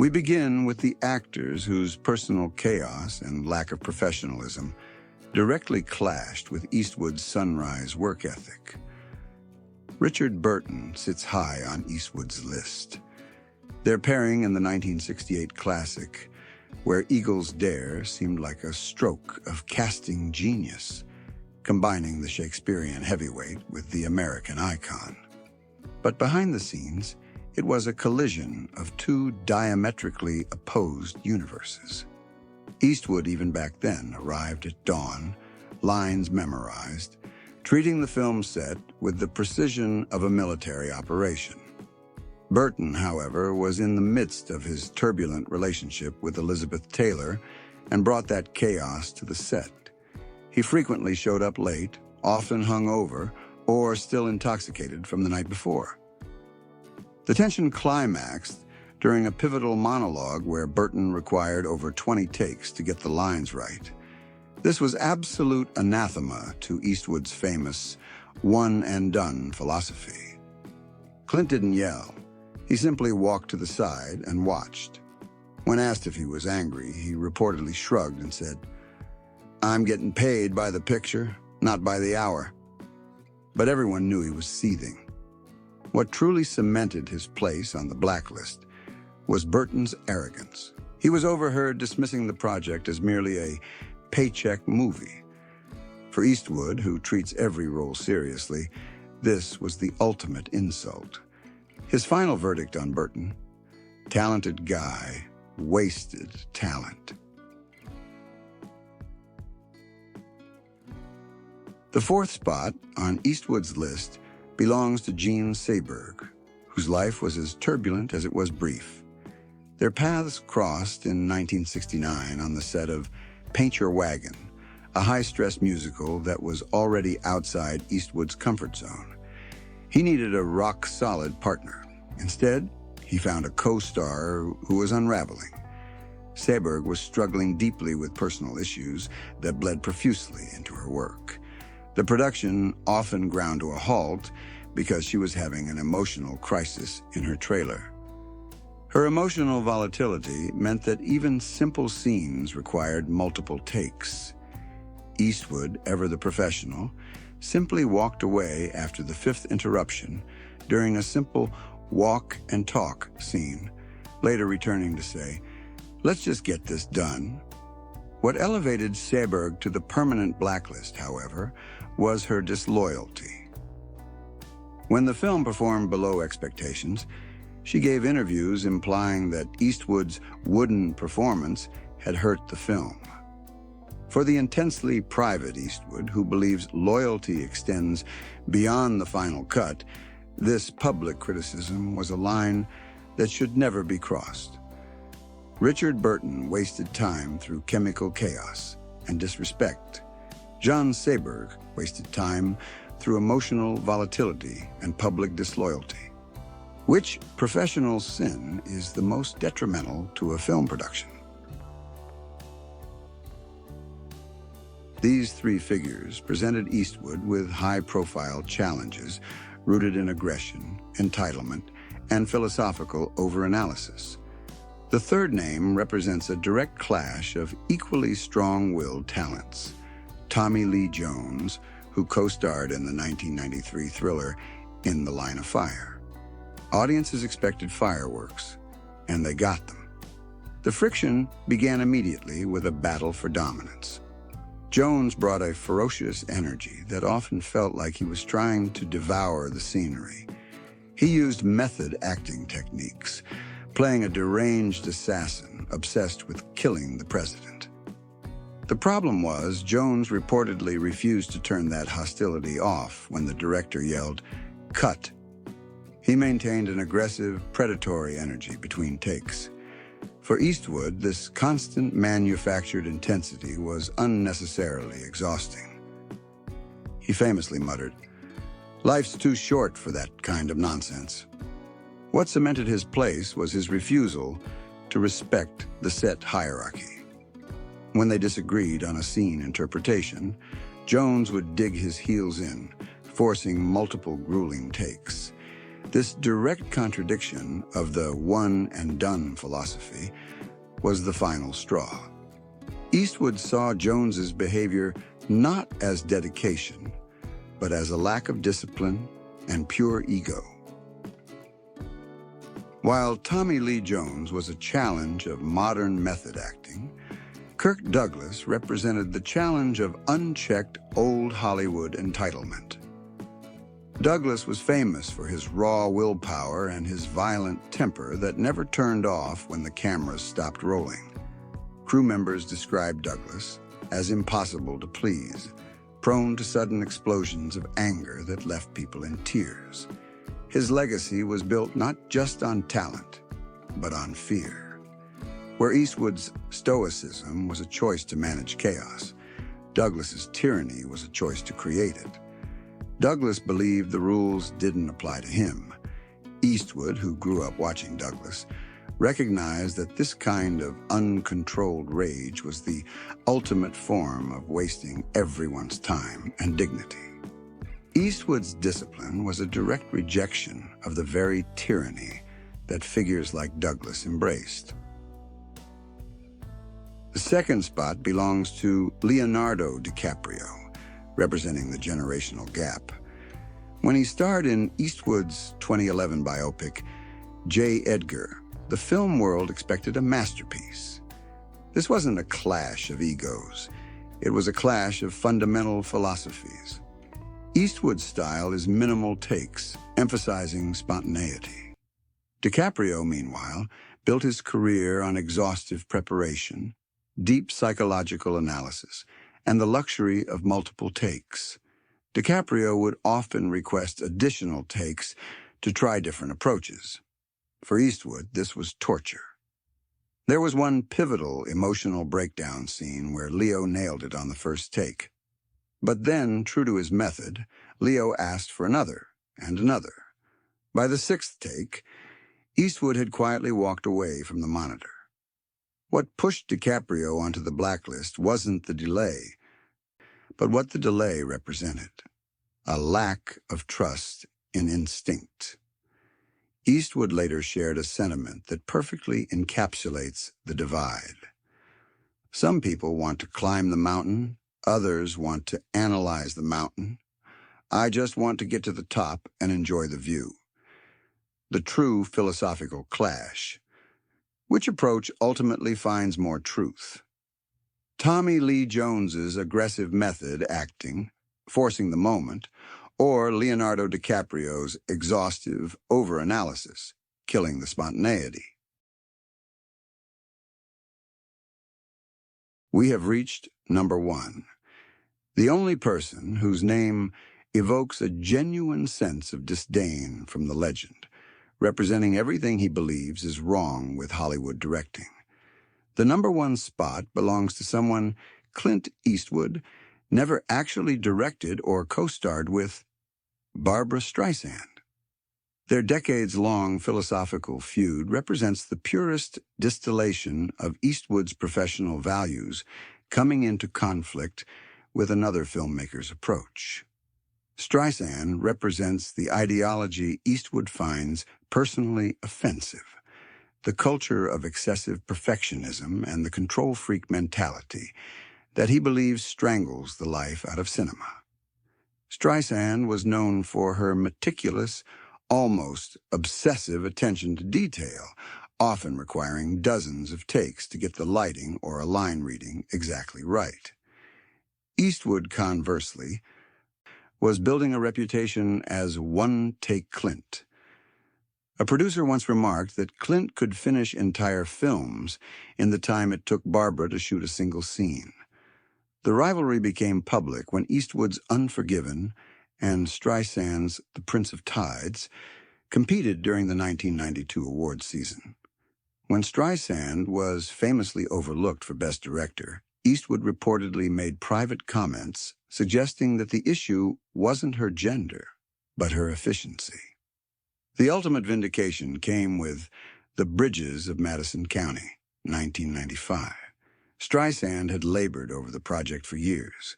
We begin with the actors whose personal chaos and lack of professionalism directly clashed with Eastwood's sunrise work ethic. Richard Burton sits high on Eastwood's list. Their pairing in the 1968 classic, Where Eagles Dare, seemed like a stroke of casting genius, combining the Shakespearean heavyweight with the American icon. But behind the scenes, it was a collision of two diametrically opposed universes. Eastwood, even back then, arrived at dawn, lines memorized, treating the film set with the precision of a military operation. Burton, however, was in the midst of his turbulent relationship with Elizabeth Taylor and brought that chaos to the set. He frequently showed up late, often hungover, or still intoxicated from the night before. The tension climaxed during a pivotal monologue where Burton required over 20 takes to get the lines right. This was absolute anathema to Eastwood's famous one-and-done philosophy. Clint didn't yell. He simply walked to the side and watched. When asked if he was angry, he reportedly shrugged and said, "I'm getting paid by the picture, not by the hour." But everyone knew he was seething. What truly cemented his place on the blacklist was Burton's arrogance. He was overheard dismissing the project as merely a paycheck movie. For Eastwood, who treats every role seriously, this was the ultimate insult. His final verdict on Burton: talented guy, wasted talent. The fourth spot on Eastwood's list belongs to Jean Seberg, whose life was as turbulent as it was brief. Their paths crossed in 1969 on the set of Paint Your Wagon, a high-stress musical that was already outside Eastwood's comfort zone. He needed a rock-solid partner. Instead, he found a co-star who was unraveling. Seberg was struggling deeply with personal issues that bled profusely into her work. The production often ground to a halt because she was having an emotional crisis in her trailer. Her emotional volatility meant that even simple scenes required multiple takes. Eastwood, ever the professional, simply walked away after the fifth interruption during a simple walk and talk scene, later returning to say, "Let's just get this done." What elevated Seberg to the permanent blacklist, however, was her disloyalty. When the film performed below expectations, she gave interviews implying that Eastwood's wooden performance had hurt the film. For the intensely private Eastwood, who believes loyalty extends beyond the final cut, this public criticism was a line that should never be crossed. Richard Burton wasted time through chemical chaos and disrespect. John Seberg wasted time through emotional volatility and public disloyalty. Which professional sin is the most detrimental to a film production? These three figures presented Eastwood with high-profile challenges rooted in aggression, entitlement, and philosophical overanalysis. The third name represents a direct clash of equally strong-willed talents. Tommy Lee Jones, who co-starred in the 1993 thriller In the Line of Fire. Audiences expected fireworks, and they got them. The friction began immediately with a battle for dominance. Jones brought a ferocious energy that often felt like he was trying to devour the scenery. He used method acting techniques, playing a deranged assassin obsessed with killing the president. The problem was, Jones reportedly refused to turn that hostility off when the director yelled, "Cut." He maintained an aggressive, predatory energy between takes. For Eastwood, this constant manufactured intensity was unnecessarily exhausting. He famously muttered, "Life's too short for that kind of nonsense." What cemented his place was his refusal to respect the set hierarchy. When they disagreed on a scene interpretation, Jones would dig his heels in, forcing multiple grueling takes. This direct contradiction of the one-and-done philosophy was the final straw. Eastwood saw Jones's behavior not as dedication, but as a lack of discipline and pure ego. While Tommy Lee Jones was a challenge of modern method acting, Kirk Douglas represented the challenge of unchecked old Hollywood entitlement. Douglas was famous for his raw willpower and his violent temper that never turned off when the cameras stopped rolling. Crew members described Douglas as impossible to please, prone to sudden explosions of anger that left people in tears. His legacy was built not just on talent, but on fear. Where Eastwood's stoicism was a choice to manage chaos, Douglas's tyranny was a choice to create it. Douglas believed the rules didn't apply to him. Eastwood, who grew up watching Douglas, recognized that this kind of uncontrolled rage was the ultimate form of wasting everyone's time and dignity. Eastwood's discipline was a direct rejection of the very tyranny that figures like Douglas embraced. The second spot belongs to Leonardo DiCaprio, representing the generational gap. When he starred in Eastwood's 2011 biopic, J. Edgar, the film world expected a masterpiece. This wasn't a clash of egos. It was a clash of fundamental philosophies. Eastwood's style is minimal takes, emphasizing spontaneity. DiCaprio, meanwhile, built his career on exhaustive preparation, deep psychological analysis, and the luxury of multiple takes. DiCaprio would often request additional takes to try different approaches. For Eastwood, this was torture. There was one pivotal emotional breakdown scene where Leo nailed it on the first take. But then, true to his method, Leo asked for another and another. By the sixth take, Eastwood had quietly walked away from the monitor. What pushed DiCaprio onto the blacklist wasn't the delay, but what the delay represented: a lack of trust in instinct. Eastwood later shared a sentiment that perfectly encapsulates the divide. Some people want to climb the mountain, others want to analyze the mountain. I just want to get to the top and enjoy the view. The true philosophical clash. Which approach ultimately finds more truth? Tommy Lee Jones's aggressive method acting, forcing the moment, or Leonardo DiCaprio's exhaustive overanalysis, killing the spontaneity? We have reached number one, the only person whose name evokes a genuine sense of disdain from the legend, representing everything he believes is wrong with Hollywood directing. The number one spot belongs to someone Clint Eastwood never actually directed or co-starred with: Barbra Streisand. Their decades-long philosophical feud represents the purest distillation of Eastwood's professional values coming into conflict with another filmmaker's approach. Streisand represents the ideology Eastwood finds personally offensive, the culture of excessive perfectionism and the control freak mentality that he believes strangles the life out of cinema. Streisand was known for her meticulous, almost obsessive attention to detail, often requiring dozens of takes to get the lighting or a line reading exactly right. Eastwood, conversely, was building a reputation as one-take Clint. A producer once remarked that Clint could finish entire films in the time it took Barbra to shoot a single scene. The rivalry became public when Eastwood's Unforgiven and Streisand's The Prince of Tides competed during the 1992 awards season. When Streisand was famously overlooked for Best Director, Eastwood reportedly made private comments suggesting that the issue wasn't her gender, but her efficiency. The ultimate vindication came with The Bridges of Madison County, 1995. Streisand had labored over the project for years.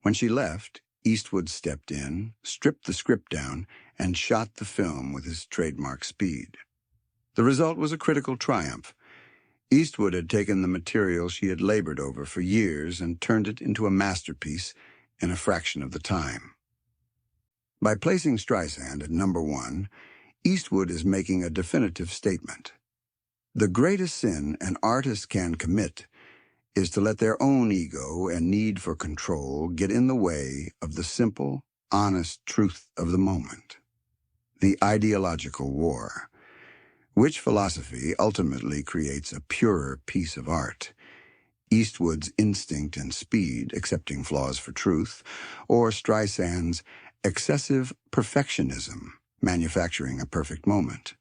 When she left, Eastwood stepped in, stripped the script down, and shot the film with his trademark speed. The result was a critical triumph. Eastwood had taken the material she had labored over for years and turned it into a masterpiece in a fraction of the time. By placing Streisand at #1, Eastwood is making a definitive statement. The greatest sin an artist can commit is to let their own ego and need for control get in the way of the simple, honest truth of the moment. The ideological war. Which philosophy ultimately creates a purer piece of art? Eastwood's instinct and speed, accepting flaws for truth, or Streisand's excessive perfectionism, manufacturing a perfect moment?